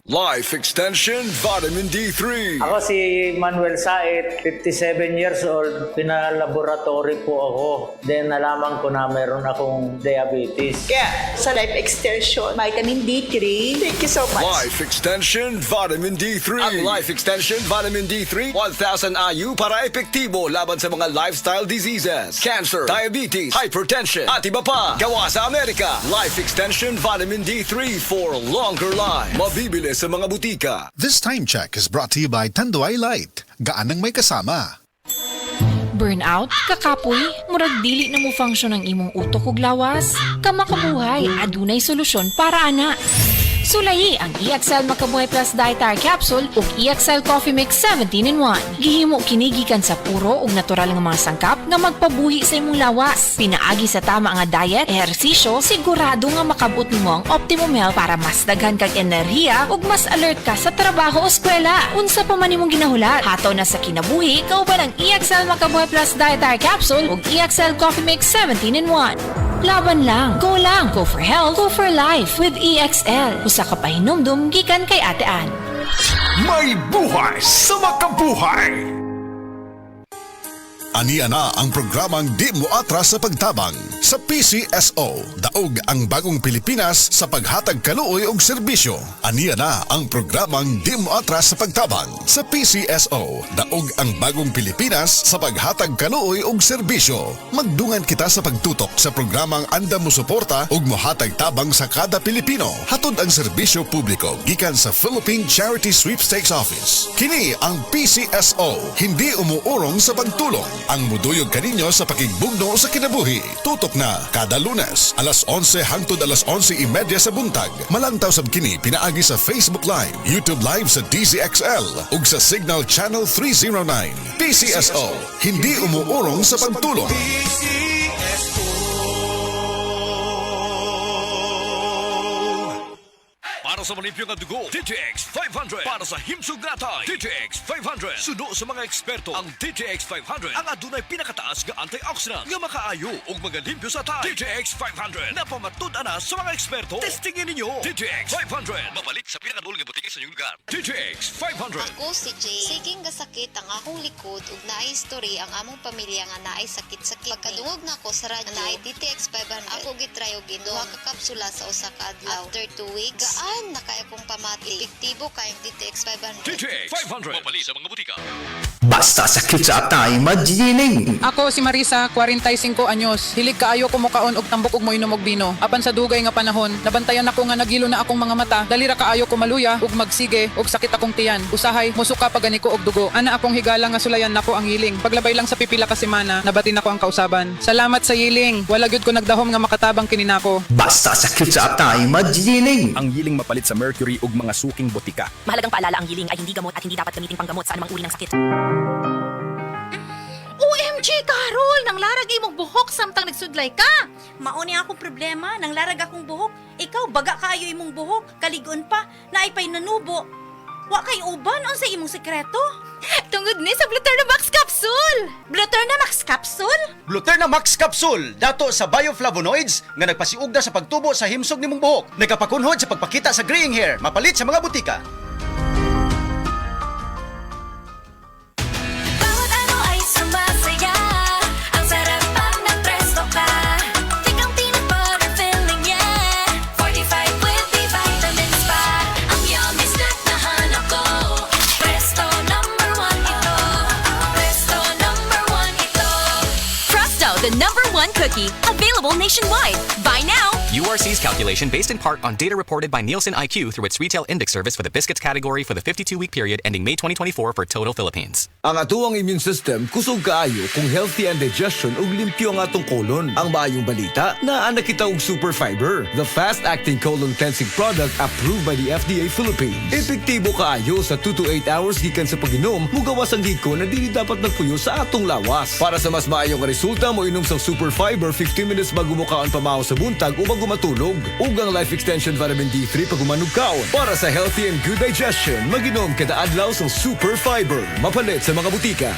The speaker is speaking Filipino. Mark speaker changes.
Speaker 1: Life Extension Vitamin D3.
Speaker 2: Ako si Manuel Saet, 57 years old. Pinalaboratory po ako. Then nalaman ko na meron akong diabetes.
Speaker 3: Kaya sa Life Extension, Vitamin D3, thank you so much.
Speaker 1: Life Extension Vitamin D3. Ang Life Extension Vitamin D3, 1,000 IU para epektibo laban sa mga lifestyle diseases, cancer, diabetes, hypertension, at iba pa. Gawa sa Amerika. Life Extension Vitamin D3 for longer life. Mabibili sa mga butika.
Speaker 4: This time check is brought to you by Tanduay Light. Gaan ang may kasama.
Speaker 5: Burnout, kakapoy, murag dili na mo function ang imong utok ug lawas. Kamakabuhay, adunay solusyon para ana. Sulayi ang EXL Makabuhay Plus Dietary Capsule ug EXL Coffee Mix 17-in-1. Gihimo kini gikan sa puro ug natural nga mga sangkap nga magpabuhi sa imong lawas. Pinaagi sa tama nga diet, ehersisyo, sigurado nga makabot nimo ang optimum health para mas daghan kag enerhiya ug mas alert ka sa trabaho o eskwela. Unsa pa man imong ginahulat, hataw na sa kinabuhi kauban ang EXL Makabuhay Plus Dietary Capsule ug EXL Coffee Mix 17-in-1. Laban lang, go for health, go for life with EXL. Usa ka pahinumdum gikan kay Ate Ann.
Speaker 6: May buhay sa makabuhay!
Speaker 4: Aniya na ang programang Di Mo Atras sa Pagtabang sa PCSO. Daog ang bagong Pilipinas sa paghatag kaluoy og serbisyo. Aniya na ang programang Di Mo Atras sa Pagtabang sa PCSO. Daog ang bagong Pilipinas sa paghatag kaluoy og serbisyo. Magdungan kita sa pagtutok sa programang andam mo suporta ug mohatag tabang sa kada Pilipino. Hatod ang serbisyo publiko gikan sa Philippine Charity Sweepstakes Office. Kini ang PCSO, hindi umuurong sa pagtulong. Ang muduyog kaninyo sa pakigbugno sa kinabuhi. Tutok na kada Lunes, alas 11 hangtod alas 11:30 sa buntag. Malantaw sab kini pinaagi sa Facebook Live, YouTube Live sa DZXL ug sa Signal Channel 309. PCSO, hindi umuurong sa pagtulong.
Speaker 1: Para sa malimpyo nga dugo, DTX 500. Para sa himsog natay, DTX 500. Suno sa mga eksperto, ang DTX 500 ang adunay pinakataas nga antioxidant nga makaayo ug magalimpyo sa tay. DTX 500 napamatud-an na sa mga eksperto. Testingin ninyo. DTX 500 mapalit sa pinakadulong nga butika sa inyong lugar. DTX 500.
Speaker 7: Ako si Jay. Siging gasakit ang akong likod ug naay history ang among pamilya nga naay sakit-sakit. Pagkadungog na ko sa radyo, naay DTX 500. Ako gitry og duha ka kapsula sa usa ka adlaw. After 2 weeks, gaan na kaya kong pamati. Epektibo kayong DTX 500.
Speaker 1: DTX 500 mapalit sa mga butika.
Speaker 6: Basta sakit sa atay, magining!
Speaker 8: Ako si Marisa, 45 anyos. Hilig kaayo ko mukaon og tambok ug moinom og bino. Apan sa dugay nga panahon, nabantayan ako nga nagilo na akong mga mata. Dalira kaayo ko maluya ug magsige ug sakit akong tiyan. Usahay musuka pagani ko og dugo. Ana akong higala nga sulayan nako ang yiling. Paglabay lang sa pipila ka semana, nabati nako ang kausaban. Salamat sa yiling. Wala gyud ko nagdahom nga makatabang kini nako.
Speaker 6: Basta sakit sa atay, magining!
Speaker 9: Ang yiling mapalit sa mercury ug mga suking botika.
Speaker 10: Mahalagang paalala, ang yiling ay hindi gamot at hindi dapat gamitin panggamot sa anumang uri ng sakit.
Speaker 11: OMG, Carol! Nang larag imong buhok samtang nagsudlay ka!
Speaker 12: Mauni akong problema, nang larag akong buhok. Ikaw, baga kaayo imong buhok, kaligon pa, naipay nanubo. Wa kay uban, unsa imong sekreto?
Speaker 11: Tungod ni sa Bluterna Max Capsule!
Speaker 12: Bluterna Max Capsule?
Speaker 13: Bluterna Max Capsule, dato sa bioflavonoids nga nagpasiugda sa pagtubo sa himsog nimong buhok. Nagapakunhod sa pagpakita sa graying hair, mapalit sa mga butika.
Speaker 10: The #1 cookie, available nationwide. Buy now!
Speaker 14: URC's calculation based in part on data reported by Nielsen IQ through its retail index service for the biscuits category for the 52-week period ending May 2024 for total Philippines.
Speaker 1: Ang atuang immune system kusog kaayo kung healthy ang digestion ug limpyo ang atong colon. Ang maayong balita, naa na kita og super fiber, the fast-acting colon cleansing product approved by the FDA Philippines. Epektibo kaayo sa 2 to 8 hours gikan sa pag-inom, mugawas ang giko na dili dapat nagpuyo sa atong lawas. Para sa mas maayong resulta, mo inom sa super fiber 15 minutes bago mo kaon pamahaw sa buntag o bago matulog. Ug ang Life Extension Vitamin D3 pag umanog kaon. Para sa healthy and good digestion, mag-inom kada adlaw sa super fiber. Mapalit sa mga butika.